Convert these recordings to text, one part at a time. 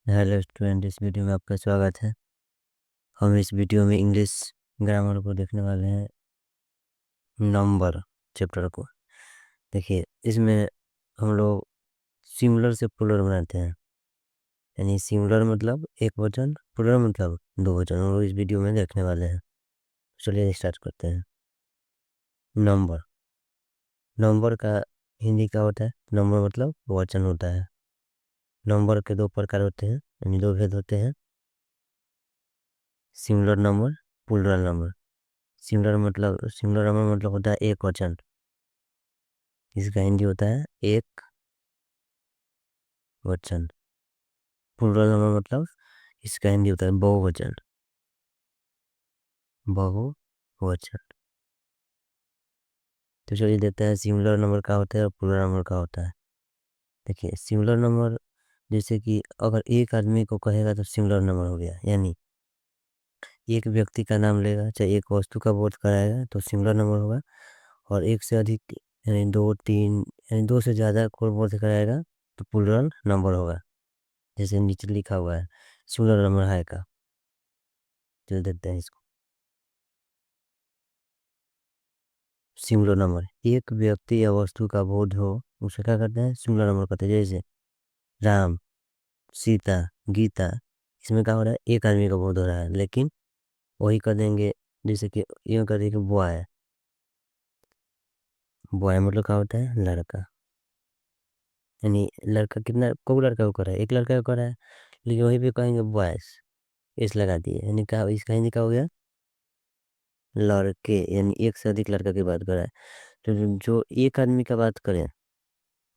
Hello student, इस video में आपका स्वागत है। हम इस वीडियो में इंग्लिश ग्रामर को देखने वाले हैं, नंबर चैप्टर को। देखिए, इसमें हम लोग सिंगुलर से प्लूरल बनाते हैं, यानी सिंगुलर मतलब एक वचन, प्लूरल मतलब दो वचन। हम लोग इस वीडियो में देखने वाले हैं। चलिए स्टार्ट करते हैं। नंबर, नंबर का हिंदी क्या होता है? नंबर मतलब वचन होता है। नंबर के दो प्रकार होते हैं, यानी दो भेद होते हैं, singular number, plural number. Singular number मतलब होता है एक वचन, इसका हिंदी होता है एक वचन। प्लूरल नंबर मतलब इसका हिंदी होता है बहुवचन, बहुवचन। तो चलिए देखते हैं सिंगुलर नंबर का होता है और प्लूरल नंबर का होता है। देखिए, सिंगुलर नंबर जैसे कि अगर एक आदमी को कहेगा तो सिंगुलर नंबर हो गया, यानी एक व्यक्ति का नाम लेगा, चाहे एक वस्तु का बोध कराएगा तो सिंगुलर नंबर होगा। और एक से अधिक यानी दो तीन यानी दो से ज़्यादा को बोध कराएगा तो प्लूरल नंबर होगा। जैसे नीचे लिखा हुआ है सिंगुलर नंबर है का। चलिए देखते हैं इसको। सिंगुलर नंबर, एक व्यक्ति या वस्तु का बोध हो उसे क्या करते हैं? सिंगुलर नंबर कहते हैं। जैसे राम, सीता, गीता, इसमें क्या हो रहा है? एक आदमी का बोध हो रहा है, लेकिन वही कर देंगे जैसे कि यूँ कर देंगे बॉय। बॉय मतलब क्या होता है? लड़का। यानी लड़का कितना को लड़का को कर रहा है? एक लड़का को कर रहा है, लेकिन वही भी कहेंगे बॉयस, इस लगा दिए, यानी क्या इसका हिंदी क्या हो गया? लड़के, यानी एक से अधिक लड़का की बात कर रहा है। तो जो एक आदमी का बात करें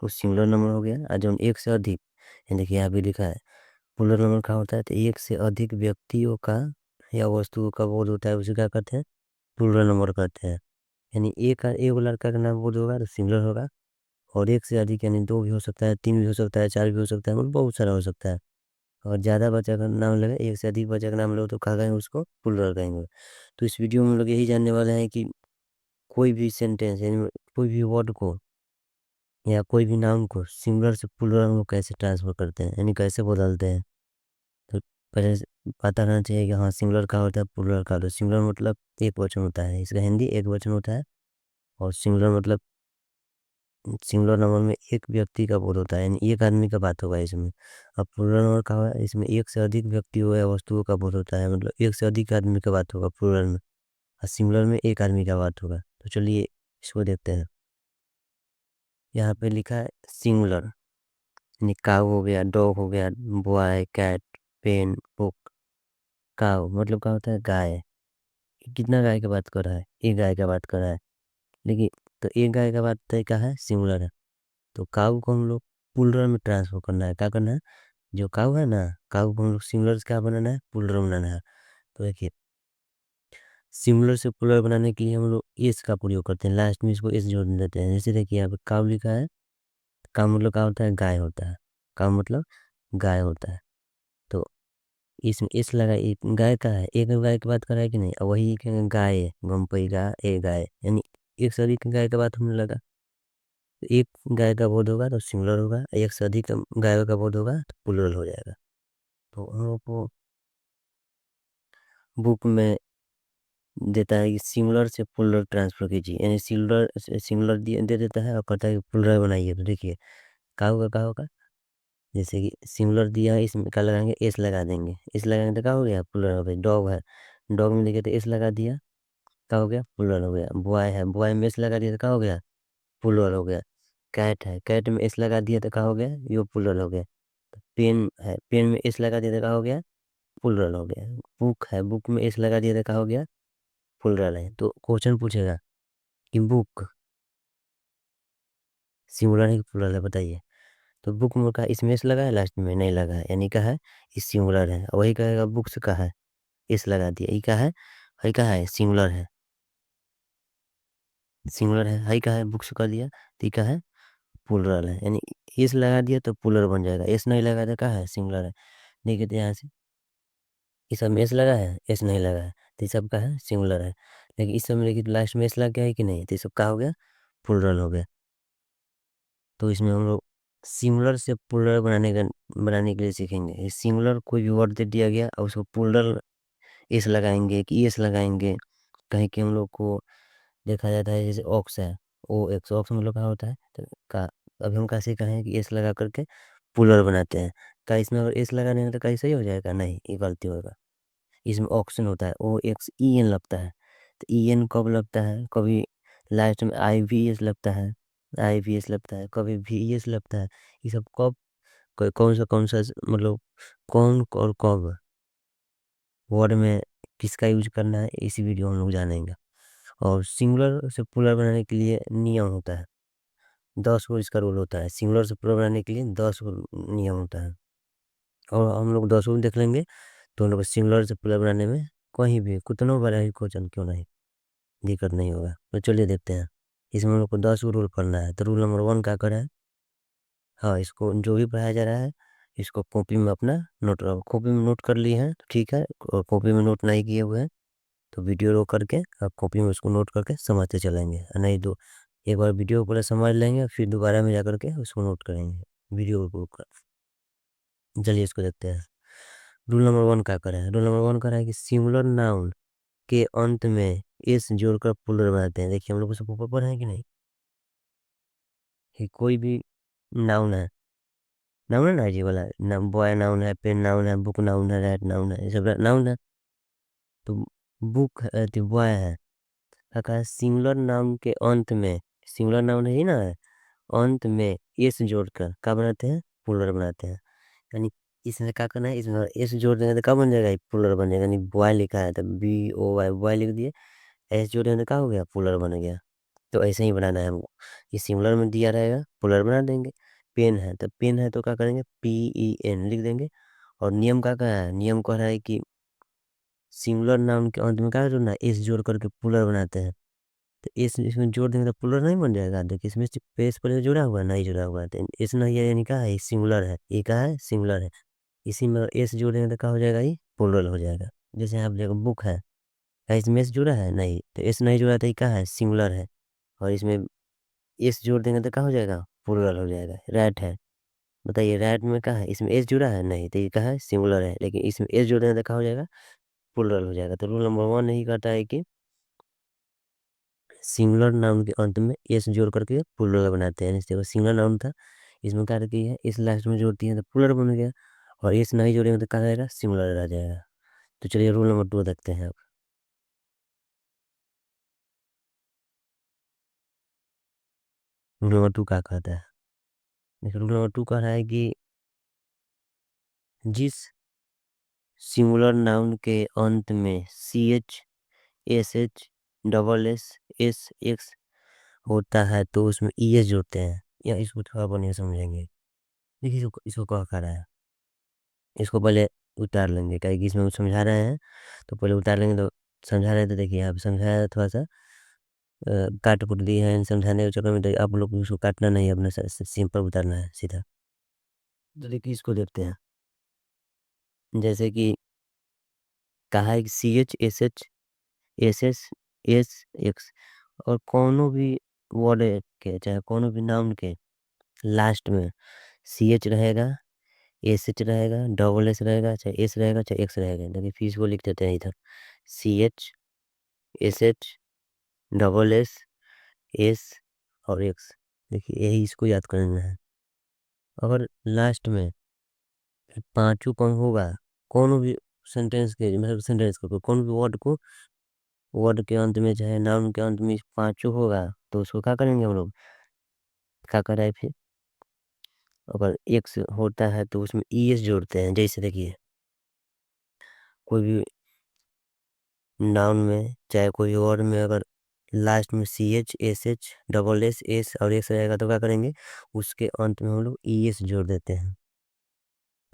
वो सिंगुलर नंबर हो गया। और जो एक से अधिक, यानी देखिए यहाँ भी लिखा है प्लूरल नंबर क्या होता है? तो एक से अधिक व्यक्तियों का या वस्तुओं का बोध होता है, उसे क्या कहते हैं? प्लूरल नंबर कहते हैं। यानी एक लड़का का नाम बोध होगा तो सिंगुलर होगा। और एक से अधिक यानी दो भी हो सकता है, तीन भी हो सकता है, चार भी हो सकता है, मतलब बहुत सारा हो सकता है। और ज़्यादा बच्चा का नाम लगे, एक से अधिक बच्चा का नाम लो तो कहा कहेंगे उसको प्लूरल कहेंगे। तो इस वीडियो में हम लोग यही जानने वाले हैं कि कोई भी सेंटेंस यानी कोई भी वर्ड को या कोई भी नाउन को सिंगुलर से प्लूरल में कैसे ट्रांसफर करते हैं, यानी कैसे बदलते हैं। तो पहले से पता रहना चाहिए कि हाँ सिंगुलर का होता है, प्लूरल का होता है। सिंगुलर मतलब एक वचन होता है, इसका हिंदी एक वचन होता है। और सिंगुलर मतलब सिंगुलर नंबर में एक व्यक्ति का बोध होता है, यानी एक आदमी का बात होगा इसमें। अब प्लूरल नंबर का है, इसमें एक से अधिक व्यक्तियों या वस्तुओं का बोध होता है, मतलब एक से अधिक आदमी का बात होगा प्लूरल में। और सिंगुलर में एक आदमी का बात होगा। तो चलिए इसको देखते हैं। यहाँ पे लिखा है सिंगुलर, यानी काऊ हो गया, डॉग हो गया, बॉय, कैट, पेन, बुक। काऊ मतलब क्या होता है? गाय। कितना गाय का बात कर रहा है? एक गाय का बात कर रहा है, लेकिन तो एक गाय का बात तय का है, सिंगुलर है। तो काऊ को हम लोग प्लूरल में ट्रांसफर करना है। क्या करना है? जो काऊ है ना, काऊ को हम लोग सिंगुलर से क्या बनाना है? प्लूरल बनाना है। तो देखिए, सिंगुलर से प्लूरल बनाने के लिए हम लोग एस का प्रयोग करते हैं, लास्ट में इसको एस जोड़ देते हैं। जैसे देखिए यहाँ पे काऊ लिखा है, काऊ मतलब क्या होता है? गाय होता है। काऊ मतलब गाय होता है। तो इसमें एस लगा, गाय का है, एक गाय की बात कर रहा है कि नहीं? और वही कहेंगे गाय, गमपई गा ए गाय, यानी एक से अधिक गाय का बात होने लगा। तो एक गाय का बोध होगा तो सिंगुलर होगा, एक से अधिक गायों का बोध होगा तो प्लूरल हो जाएगा। तो हम लोग को बुक में देता है कि सिंगुलर से प्लूरल ट्रांसफर कीजिए, यानी सिंगुलर से सिंगुलर दे देता है और कहता है कि प्लूरल बनाइए। तो देखिए क्या होगा? जैसे कि सिंगुलर दिया है, इसमें क्या लगाएंगे? एस लगा देंगे। एस लगाएंगे तो क्या हो गया? प्लूरल हो गया। डॉग है, डॉग में देखिए तो एस लगा दिया, क्या हो गया? प्लूरल हो गया। बॉय है, बॉय में एस लगा दिया तो क्या हो गया? प्लूरल हो गया। कैट है, कैट में एस लगा दिया तो क्या हो गया? यो प्लूरल हो गया। पेन है, पेन में एस लगा दिया तो क्या हो गया? प्लूरल हो गया। बुक है, बुक में एस लगा दिया तो क्या हो गया? प्लूरल है। तो क्वेश्चन पूछेगा कि बुक सिंगुलर है कि प्लूरल है, बताइए। तो बुक में का इसमें एस लगा है, लास्ट में नहीं लगा है, यानी क्या है? इस सिंगुलर है। वही कहेगा बुक्स का है, एस लगा दिया, ये क्या है? हई का है, सिंगुलर है। सिंगुलर है, हई का है, बुक्स कर दिया तो ये क्या है? प्लूरल है। यानी एस लगा दिया तो प्लूरल बन जाएगा, एस नहीं लगा तो क्या है? सिंगुलर है। देखिए तो यहाँ से इस सब में एस लगा है, एस नहीं लगा है, तो ये सब का है? सिंगुलर है। लेकिन इस सब में देखिए लास्ट में एस लग गया है कि नहीं? तो ये सब का हो गया? प्लूरल हो गया। तो इसमें हम लोग सिंगुलर से प्लूरल बनाने के लिए सीखेंगे। सिंगुलर कोई भी वर्ड दे दिया गया और उसको प्लूरल एस लगाएंगे कि एस लगाएंगे। कहीं कि हम लोग को देखा जाता है जैसे ऑक्स है, ओ एक्स, ऑक्स मतलब क्या होता है तो का। अभी हम कैसे कहें कि एस लगा करके प्लूरल बनाते हैं। क्या इसमें अगर एस लगा देंगे तो क्या सही हो जाएगा? नहीं, ये गलती होगा। इसमें ऑक्शन होता है, ओ एक्स ई एन लगता है। तो ई एन कब लगता है? कभी लास्ट में आई वी एस लगता है, आई वी एस लगता है, कभी वी एस लगता है। ये सब कब, कौन सा मतलब कौन और कब वर्ड में किसका यूज करना है, इसी वीडियो हम लोग जानेंगे। और सिंगुलर से प्लूरल बनाने के लिए नियम होता है, 10 गो इसका रूल होता है। सिंगुलर से प्लूरल बनाने के लिए 10 गो नियम होता है, और हम लोग 10 गो देख लेंगे तो हम लोग सिंगुलर से प्लूरल बनाने में कहीं भी कितनों बड़ा ही क्वेश्चन क्यों नहीं, दिक्कत नहीं होगा। तो चलिए देखते हैं। इसमें हम लोग को 10 गो रूल पढ़ना है। तो रूल नंबर 1 क्या करें? हाँ, इसको जो भी पढ़ाया जा रहा है इसको कॉपी में अपना नोट, कॉपी में नोट कर लिए हैं तो ठीक है, और कॉपी में नोट नहीं किए हुए हैं तो वीडियो रोक करके आप कॉपी में उसको नोट करके समझते चलेंगे। नहीं तो एक बार वीडियो को पूरा समझ लेंगे फिर दोबारा में जा करके उसको नोट करेंगे वीडियो को रोक कर। चलिए इसको देखते हैं। रूल नंबर 1 क्या करें? रूल नंबर 1 कह रहा है कि सिंगुलर नाउन के अंत में एस जोड़कर प्लूरल बनाते हैं। देखिए हम लोग उसको ऊपर पढ़े हैं कि नहीं, कि कोई भी नाउन है, नाउन है ना, जी वाला नाम, बॉय नाउन है, पेन नाउन है, बुक नाउन है, रैट नाउन है, ये सब नाउन है। तो बुक है तो बॉय है, कहा सिंगुलर नाउन के अंत में, सिंगुलर नाउन है ही ना, अंत में एस जोड़कर क्या बनाते हैं? प्लूरल बनाते हैं। यानी इसमें क्या करना है, इसमें एस जोड़ देंगे तो क्या बन जाएगा? प्लूरल बन जाएगा। यानी बॉय लिखा है तो बी ओ वाई, बॉय लिख दिए, एस जोड़ देंगे तो क्या हो गया? प्लूरल बन गया। तो ऐसे ही बनाना है हमको, ये सिंगुलर में दिया रहेगा प्लूरल बना देंगे। पेन है तो पेन है तो क्या करेंगे? पी ई एन लिख देंगे। और नियम क्या है? नियम कह रहा है कि सिंगुलर नाउन के अंत में क्या जोड़ना है? एस जोड़ करके प्लूरल बनाते हैं। तो एस इसमें जोड़ देंगे तो प्लूरल नहीं बन जाएगा? देखिए इसमें पेस पहले जुड़ा हुआ है, नहीं जुड़ा हुआ है तो एस नहीं है, यानी क्या है? सिंगुलर है। ये क्या है? सिंगुलर है। इसी में एस जोड़ेंगे तो क्या हो जाएगा? ये प्लूरल हो जाएगा। जैसे आप देखो बुक है, क्या इसमें एस जुड़ा है? नहीं, तो एस नहीं जुड़ा तो ये क्या है? सिंगुलर है। और इसमें एस जोड़ देंगे तो क्या हो जाएगा? प्लूरल हो जाएगा। रैट है, बताइए रैट में क्या है? इसमें एस जुड़ा है? नहीं, तो ये क्या है? सिंगुलर है। लेकिन इसमें एस जोड़ देंगे तो क्या हो जाएगा? प्लूरल हो जाएगा। तो रूल नंबर 1 यही कहता है कि सिंगुलर नाउन के अंत में एस जोड़ करके प्लूरल बनाते हैं। जैसे वो सिंगुलर नाउन था, इसमें क्या की है, इस लास्ट में जोड़ती है तो प्लूरल बन गया। और एस नहीं जोड़ेंगे तो क्या रहेगा? सिंगुलर रह जाएगा। तो चलिए रूल नंबर 2 देखते हैं अब। रूल नंबर 2 क्या कहता है? देखिए रूल नंबर 2 कह रहा है कि जिस सिंगुलर नाउन के अंत में C H, S H, double S, S X होता है तो उसमें ई एस जोड़ते हैं। या इसको थोड़ा बढ़िया समझेंगे। देखिए इसको इसको क्या कह रहा है, इसको पहले उतार लेंगे, क्या कि इसमें हम समझा रहे हैं तो पहले उतार लेंगे। तो समझा रहे थे, देखिए आप समझाया है थोड़ा सा, काट कुट दिए हैं समझाने के चक्कर में, तो आप लोग को उसको काटना नहीं है, अपना सिंपल उतारना है सीधा। तो देखिए इसको देखते हैं। जैसे कि कहा है कि C H, S H, S S, S X, और कोनो भी वर्ड के, चाहे कोनो भी नाउन के लास्ट में सी एच रहेगा, एस एच रहेगा, डबल एस रहेगा, चाहे एस रहेगा, चाहे एक्स रहेगा। देखिए फिर इसको लिख देते हैं इधर, C H, S H, double S, S और एक्स। देखिए यही इसको याद करना है। अगर लास्ट में पांचों कौन होगा, कौन भी सेंटेंस के, मतलब सेंटेंस को, कौन भी वर्ड को, वर्ड के अंत में चाहे नाउन के अंत में पांचों होगा तो उसको क्या करेंगे हम लोग? क्या कराए फिर? अगर एक्स होता है तो उसमें ई एस जोड़ते हैं। जैसे देखिए कोई भी नाउन में चाहे कोई वर्ड में अगर लास्ट में C H, S H, double S, S और एक्स रहेगा तो क्या करेंगे? उसके अंत में हम लोग ई एस जोड़ देते हैं।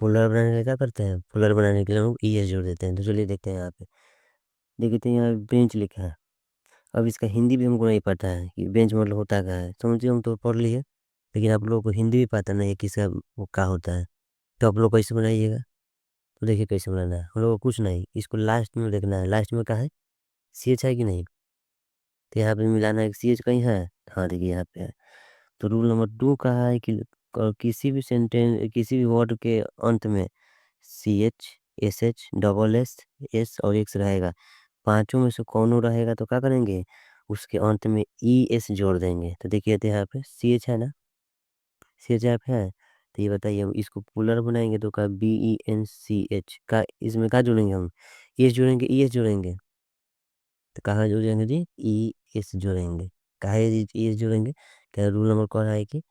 पोलर बनाने के लिए क्या करते हैं? पोलर बनाने के लिए हम लोग ई एस जोड़ देते हैं। तो चलिए देखते हैं यहाँ पे। देखिए तो यहाँ बेंच लिखा है। अब इसका हिंदी भी हमको नहीं पता है कि बेंच मतलब होता क्या है। समझिए हम तो पढ़ लिए, लेकिन आप लोगों को हिंदी भी पता नहीं है कि इसका वो क्या होता है। तो आप लोग कैसे बनाइएगा? तो देखिए कैसे बनाना है। हम लोग को कुछ नहीं, इसको लास्ट में देखना है। लास्ट में क्या है? सी एच है कि नहीं? तो यहाँ पे मिलाना है, सी एच कहीं है? हाँ देखिए यहाँ पे है। तो रूल नंबर 2 कहा है कि किसी भी सेंटेंस किसी भी वर्ड के अंत में C H S H double S S और एक्स रहेगा, पांचों में से कौन रहेगा तो क्या करेंगे, उसके अंत में ई एस जोड़ देंगे। तो देखिए तो यहाँ पे सी एच है ना, सी एच एफ है, तो ये बताइए हम इसको पुलर बनाएंगे तो का B E N C H का, इसमें क्या जोड़ेंगे हम, ई एस जोड़ेंगे, ई एस जोड़ेंगे। तो कहाँ जोड़ेंगे जी, ई एस जोड़ेंगे। कहा ई एस जोड़ेंगे, क्या रूल नंबर कौन है कि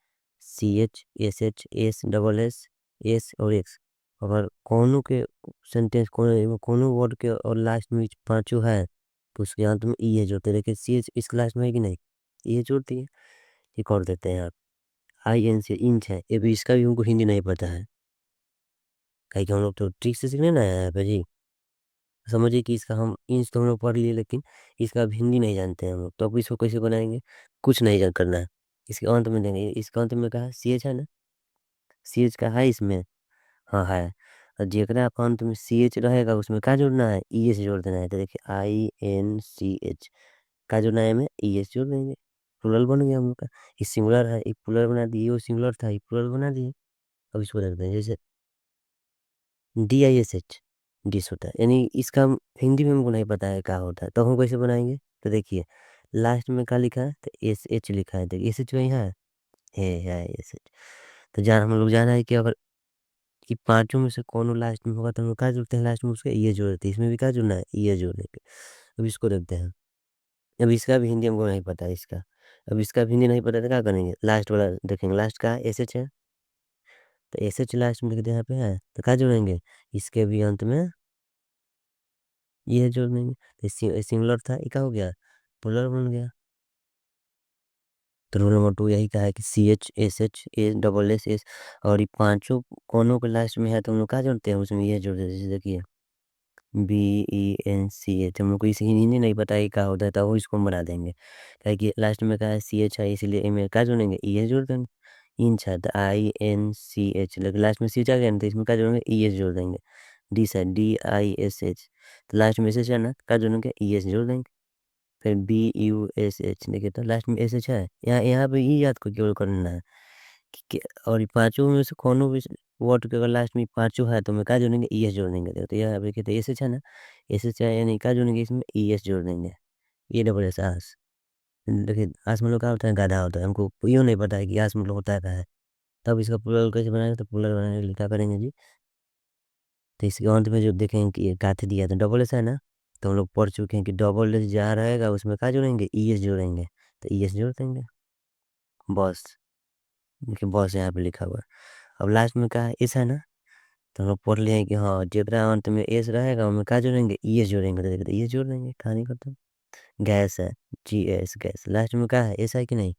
C H S double S S और एक्स, अगर कोनो के सेंटेंस कोनो वर्ड के और लास्ट में पांचों है तो उसके अंत में ई एस जोड़ते हैं। लेकिन सी एच इस क्लास में है कि नहीं, ई एस जोड़ती है। ये कर देते हैं आप, आई एन से इंच है, ये भी इसका भी हमको हिंदी नहीं पता है, कहीं कि हम लोग तो ट्रिक से सीखने ना आया है पे जी। समझिए कि इसका हम इंच तो हम लोग पढ़ लिए, लेकिन इसका अब हिंदी नहीं जानते हैं हम लोग, तो अब इसको कैसे बनाएंगे, कुछ नहीं करना है, इसके अंत में देंगे, इसके अंत में कहा सी एच है ना, सी एच का है इसमें, हाँ है। और जेकरा आप अंत में सी एच रहेगा उसमें क्या जोड़ना है, ई एस जोड़ देना है। तो देखिए आई एन सी एच का जोड़ना है, हमें ई एस जोड़ देंगे, प्लुरल बन गया हम लोग का। ये सिंगुलर है, ये प्लुरल बना दिए, वो सिंगुलर था, ये प्लुरल बना दिए। अब इसको रख दें जैसे D I S H, dish होता है, यानी इसका हिंदी में हमको नहीं पता है क्या होता है, तो हम कैसे बनाएंगे। तो देखिए लास्ट में क्या लिखा है, तो एस एच लिखा है, देखिए एस एच कहीं है एस एच। तो जान हम लोग जाना है कि अगर ये पांचों में से कौन लास्ट में होगा तो हम लोग क्या जोड़ते हैं, लास्ट में उसके ये जोड़ते हैं, इसमें भी क्या जोड़ना है, ये जोड़ने के। अब इसको रखते हैं, अब इसका भी हिंदी हमको नहीं पता है इसका, अब इसका भी हिंदी नहीं पता तो क्या करेंगे, लास्ट वाला देखेंगे, लास्ट का एस एच है, तो एस एच लास्ट में लिख दे यहाँ पे है, तो क्या जोड़ेंगे, इसके भी अंत में ये जोड़ देंगे। तो सिंगुलर था, ये क्या हो गया, प्लुरल बन गया। तो रूल नंबर 2 यही कहा है कि C H A double S S, और ये पांचों कोनों के लास्ट में है तो हम लोग क्या जोड़ते हैं, उसमें ये जोड़ देते हैं। जैसे देखिए B E N C H, हम लोग को इसे हिंदी नहीं पता है क्या होता है, तो वो इसको हम बना देंगे, क्या कि लास्ट में कहा है सी एच है, इसलिए में क्या जोड़ेंगे, ई एस जोड़ देंगे। इंच है तो आई एन सी एच, लेकिन लास्ट में सी एच आ गया ना, तो इसमें क्या जोड़ेंगे, ई एस जोड़ देंगे। डी है डी आई एस एच, तो लास्ट में एस एच है ना, क्या जोड़ेंगे, ई एस जोड़ देंगे। फिर बी यू एस एच, देखिए तो लास्ट में एस एच है, यहाँ यहाँ पे ई याद को केवल करना है और ये पांचों में से कोनो भी वर्ड के अगर लास्ट में पांचों है तो मैं क्या जोड़ेंगे, ई एस जोड़ देंगे। देखो तो यहाँ पे कहते एस एच है ना, एस एच है, यानी क्या जोड़ेंगे, इसमें ई एस जोड़ देंगे। ये डबल एस आस, देखिए आस मतलब क्या होता है, गाधा होता है, हमको यूँ नहीं पता है कि आस मतलब होता है क्या है। तब इसका प्लुरल कैसे बनाएंगे, तो प्लुरल बनाने के लिए क्या करेंगे जी, तो इसके अंत में जो देखेंगे कि काथे दिया था डबल एस है ना, तो हम लोग पढ़ चुके हैं कि डबल एस जहाँ रहेगा उसमें क्या जोड़ेंगे, ई एस जोड़ेंगे। तो ई एस जोड़ देंगे, बस। देखिए बस यहाँ पे लिखा हुआ है। अब लास्ट में क्या है, एस है ना, तो हम लोग पढ़ लिए हैं कि हाँ जेकरा अंत में एस रहेगा उनमें क्या जोड़ेंगे, ई एस जोड़ेंगे। तो देखिए ई एस जोड़ देंगे, कहानी खत्म। गैस है, जी एस गैस, लास्ट में क्या है, एस है कि नहीं,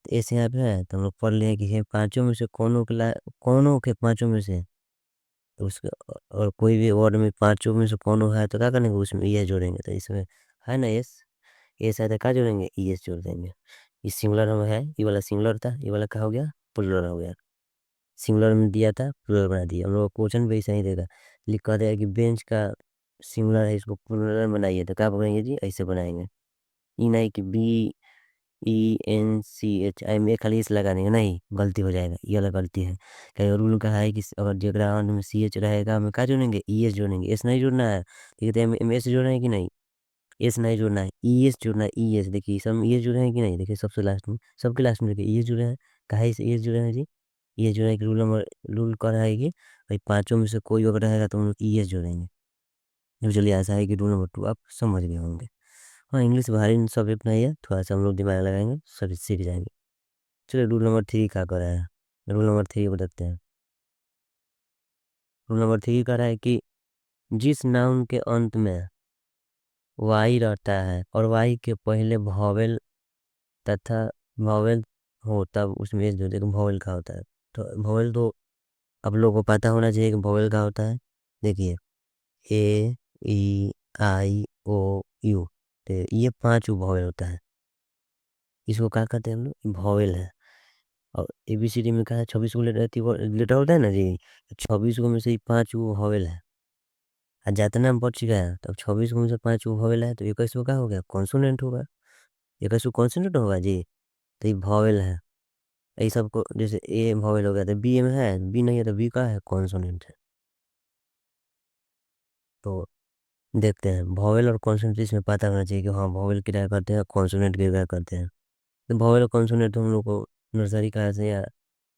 तो एस यहाँ पे है, तो हम लोग पढ़ लिए हैं कि ये पांचों में से कोनो के पांचों में से, तो उसके और कोई भी वर्ड में पांचों में से कोनो है तो क्या करेंगे, उसमें ई एस जोड़ेंगे। तो इसमें है ना एस, एस है तो क्या जोड़ेंगे, ई एस जोड़ देंगे। ये सिंगुलर में है, ये वाला सिंगुलर था, ये वाला क्या हो गया, प्लुरल हो गया। सिंगुलर में दिया था, प्लुरल बना दिया। हम लोग क्वेश्चन भी ऐसा ही देगा, लिखा देगा कि बेंच का सिंगुलर है, इसको प्लुरल बनाइए, तो क्या बनाएंगे जी, ऐसे बनाएंगे। ई नहीं कि B E N C H I में खाली एस लगा देंगे, नहीं गलती हो जाएगा, ये वाला गलती है। कहीं रूल का है कि अगर जेकरा अंत में सी एच रहेगा हमें क्या जोड़ेंगे, ई एस जोड़ेंगे, एस नहीं जोड़ना है। ठीक है, एम एस जोड़ना है कि नहीं, एस नहीं जोड़ना है, ई एस जोड़ना है, ई एस। देखिए सब ई एस जुड़े हैं कि नहीं, देखिए सबसे लास्ट में, सबके लास्ट में देखिए ई एस जुड़े हैं, कहा इस ई एस जुड़े हैं जी, ई एस जुड़े हैं कि रूल नंबर रूल कर है कि भाई पांचों में से कोई अगर रहेगा तो हम लोग ई एस जोड़ेंगे। जो चलिए ऐसा है कि रूल नंबर 2 आप समझ गए होंगे। हाँ इंग्लिश भारी सब्जेक्ट नहीं है, थोड़ा सा हम लोग दिमाग लगाएंगे सभी सीख जाएंगे। चलिए रूल नंबर 3 क्या कर रहा है, रूल नंबर 3 बताते हैं। रूल नंबर 3 कह रहा है कि जिस नाउन के अंत में वाई रहता है और वाई के पहले वॉवेल तथा वॉवेल हो तब उसमें एस जोड़ते हैं। वॉवेल का होता है, तो वॉवेल तो अब लोगों को पता होना चाहिए कि वॉवेल का होता है। देखिए ए ई आई ओ यू, तो ये पांच वॉवेल होता है, इसको क्या कहते हैं हम लोग, वॉवेल है। और एबीसीडी में कहा है 26 को लेटर होता है ना जी, 26 को में से ही पांच वो वॉवेल है। और जितना हम बच गया तो 26 को में से पांच वो वॉवेल है, तो 21 को क्या हो गया, कॉन्सोनेंट होगा। 21 को कॉन्सोनेंट होगा जी, तो ये वॉवेल है। यही सबको जैसे ए वॉवेल हो गया तो बी में है, बी नहीं है तो बी का है कॉन्सोनेंट है। तो देखते हैं वॉवेल और कॉन्सोनेंट, इसमें पता होना चाहिए कि हाँ वॉवेल क्या करते हैं, कॉन्सोनेंट क्या करते हैं। तो वॉवेल और कॉन्सोनेंट हम लोग को नर्सरी क्लास से या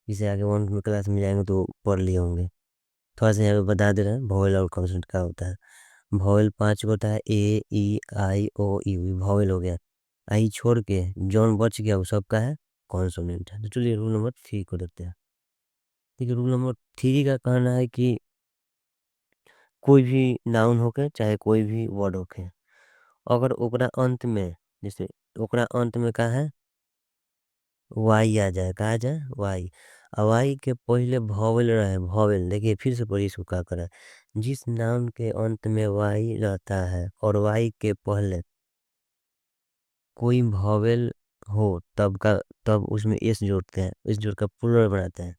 इसे आगे वन में क्लास में जाएंगे तो पढ़ लिए होंगे। थोड़ा सा यहाँ पे बता दे रहे हैं वॉवेल और कॉन्सोनेंट क्या होता है। वॉवेल 5 होता है, ए ई आई ओ यू, वॉवेल हो गया। आई छोड़ के जौन बच गया वो सबका है कॉन्सोनेंट है। तो चलिए रूल नंबर 3 को देखते हैं। ठीक है, रूल नंबर 3 का कहना है कि कोई भी नाउन होके चाहे कोई भी वर्ड होके, अगर ओकरा अंत में, जैसे ओकरा अंत में का है वाई आ जाए, कहा जाए वाई, वाई के पहले भॉवेल रहे, भॉवेल देखिए फिर से पढ़िए इसको क्या करा। जिस नाउन के अंत में वाई रहता है और वाई के पहले कोई भॉवेल हो तब का, तब उसमें एस जोड़ते हैं, इस जोड़ का प्लूरल बनाते हैं।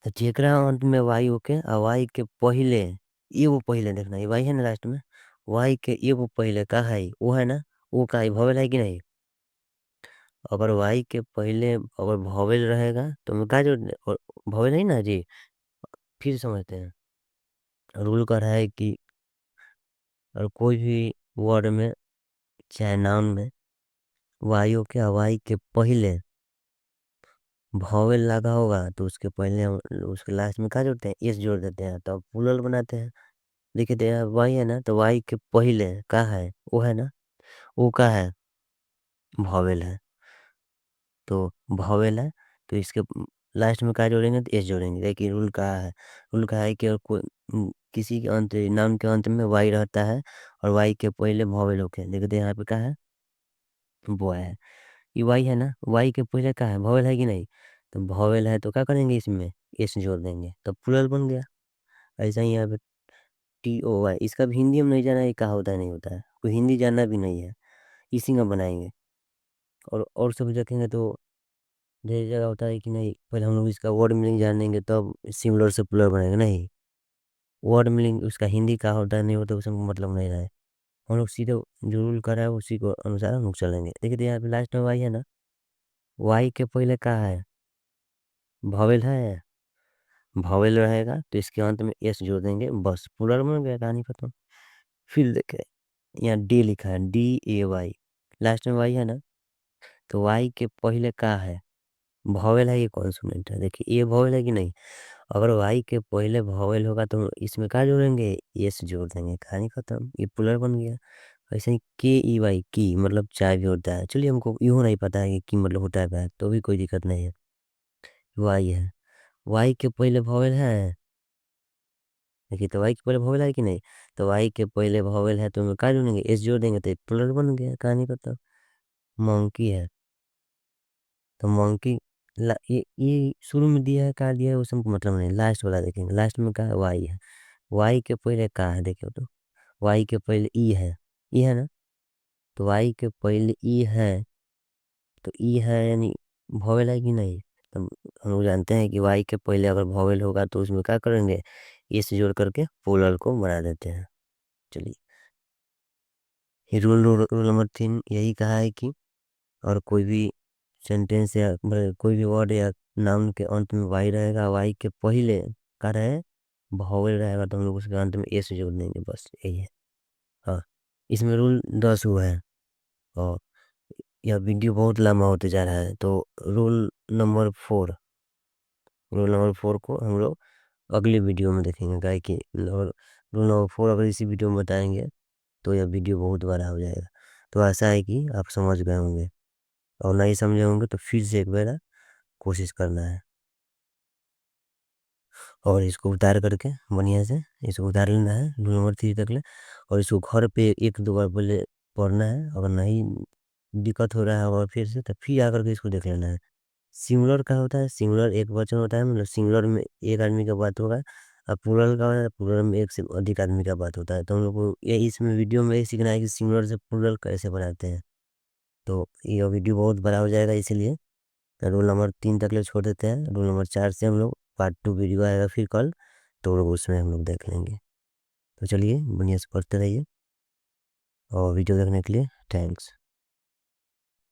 तो जेकरा अंत में वाई होके आ वाई के पहले एगो पहले देखना, ये वाई है ना लास्ट में, वाई के एगो पहले का है वो है ना, वो का है भॉवेल है कि नहीं। अगर वाई के पहले अगर भॉवेल रहेगा तो मैं कहा जो भॉवेल नहीं ना जी, फिर समझते हैं। रूल कर रहा है कि और कोई भी वर्ड में चाहे नाउन में वाई होके वाई के पहले भॉवेल लगा होगा तो उसके पहले हम उसके लास्ट में क्या जोड़ते हैं, एस जोड़ देते हैं, तो प्लूरल बनाते हैं। देखिए तो यहाँ वाई है ना, तो वाई के पहले का है वो है ना, वो का है भॉवेल है। तो भॉवेल है तो इसके लास्ट में क्या जोड़ेंगे तो एस जोड़ेंगे। देखिए रूल कहा है, रूल कहा है कि और कोई किसी के अंत, नाम के अंत में वाई रहता है और वाई के पहले भॉवेल होके, देखते यहाँ पे क्या है बॉय है, ये वाई है ना, वाई के पहले क्या है भॉवेल है कि नहीं। तो भॉवेल है तो क्या करेंगे इसमें एस जोड़ देंगे तो प्लूरल बन गया। ऐसा ही यहाँ पे टी ओ वाई, इसका भी हिंदी में नहीं जाना है क्या होता है नहीं होता है, कोई हिंदी जानना भी नहीं है, इसी में बनाएंगे। और सब देखेंगे तो ढेर जगह होता है कि नहीं, पहले हम लोग इसका वर्ड मीनिंग जानेंगे तब सिमिलर से प्लुरल बनाएंगे, नहीं वर्ड मीनिंग उसका हिंदी का होता है नहीं होता उसमें मतलब नहीं रहा है। हम लोग सीधे जो रूल करा है उसी को अनुसार हम लोग चलेंगे। देखिए तो यहाँ पे लास्ट में वाई है ना, वाई के पहले का है भॉवेल है, भॉवेल रहेगा तो इसके अंत में एस जोड़ देंगे, बस प्लुरल बन गया, कहानी खत्म। फिर देखे यहाँ डी लिखा है, डी ए वाई, लास्ट में वाई है ना, तो वाई के पहले का है भॉवेल है, ये कॉन्सोनेंट है। देखिए ये भॉवेल है कि नहीं, अगर वाई के पहले भॉवेल होगा तो इसमें क्या जोड़ेंगे एस जोड़ देंगे, कहानी खत्म, ये प्लुरल बन गया। ऐसे ही के ई वाई की मतलब चाय भी होता है, चलिए हमको यूँ नहीं पता है कि की मतलब होता है क्या है, तो भी कोई दिक्कत नहीं है। वाई है, वाई के पहले भॉवेल है, देखिए तो वाई के पहले भॉवेल है कि नहीं, तो वाई के पहले भॉवेल है तो हम क्या जोड़ेंगे एस जोड़ देंगे तो प्लुरल बन गया, कहानी खत्म। मंकी है तो मंकी, ये शुरू में दिया है कहा दिया है उसे हमको मतलब नहीं, लास्ट वाला देखेंगे, लास्ट में कहा है वाई है, वाई के पहले का है देखो तो वाई के पहले ई है, ई है ना, तो वाई के पहले ई है, तो ई है यानी भॉवेल है कि नहीं। तो हम लोग जानते हैं कि वाई के पहले अगर भॉवेल होगा तो उसमें क्या करेंगे ए से जोड़ करके पोलर को बना देते हैं। चलिए ये रूल नंबर 3 यही कहा है कि और कोई भी सेंटेंस या मतलब कोई भी वर्ड या नाउन के अंत में वाई रहेगा, वाई के पहले का रहे भॉवेल रहेगा तो हम लोग उसके अंत में ए से जोड़ देंगे, बस यही है। हाँ, इसमें रूल 10 हुआ है और यह वीडियो बहुत लंबा होते जा रहा है, तो रूल नंबर 4 को हम लोग अगले वीडियो में देखेंगे, क्या है कि और रूल नंबर 4 अगर इसी वीडियो में बताएंगे तो यह वीडियो बहुत बड़ा हो जाएगा। तो ऐसा है कि आप समझ गए होंगे, और नहीं समझे होंगे तो फिर से एक बार कोशिश करना है और इसको उतार करके बढ़िया से इसको उतार लेना है रूल नंबर 3 तक ले, और इसको घर पे एक दो बार पहले पढ़ना है, अगर नहीं दिक्कत हो रहा है और फिर से तो फिर आकर के इसको देख लेना है। सिंगुलर का होता है, सिंगुलर एक वचन होता है, मतलब सिंगुलर में एक आदमी का बात होगा, और प्लूरल का होता है, प्लूरल में एक से अधिक आदमी का बात होता है। तो हम लोग को ये इसमें वीडियो में ये सीखना है कि सिंगुलर से प्लूरल कैसे बनाते हैं। तो ये वीडियो बहुत बड़ा हो जाएगा, इसीलिए रूल नंबर 3 तक ले छोड़ देते हैं, रूल नंबर 4 से हम लोग पार्ट 2 वीडियो आएगा फिर कल, तो लोग उसमें हम लोग देख लेंगे। तो चलिए बढ़िया से पढ़ते रहिए और वीडियो देखने के लिए थैंक्स।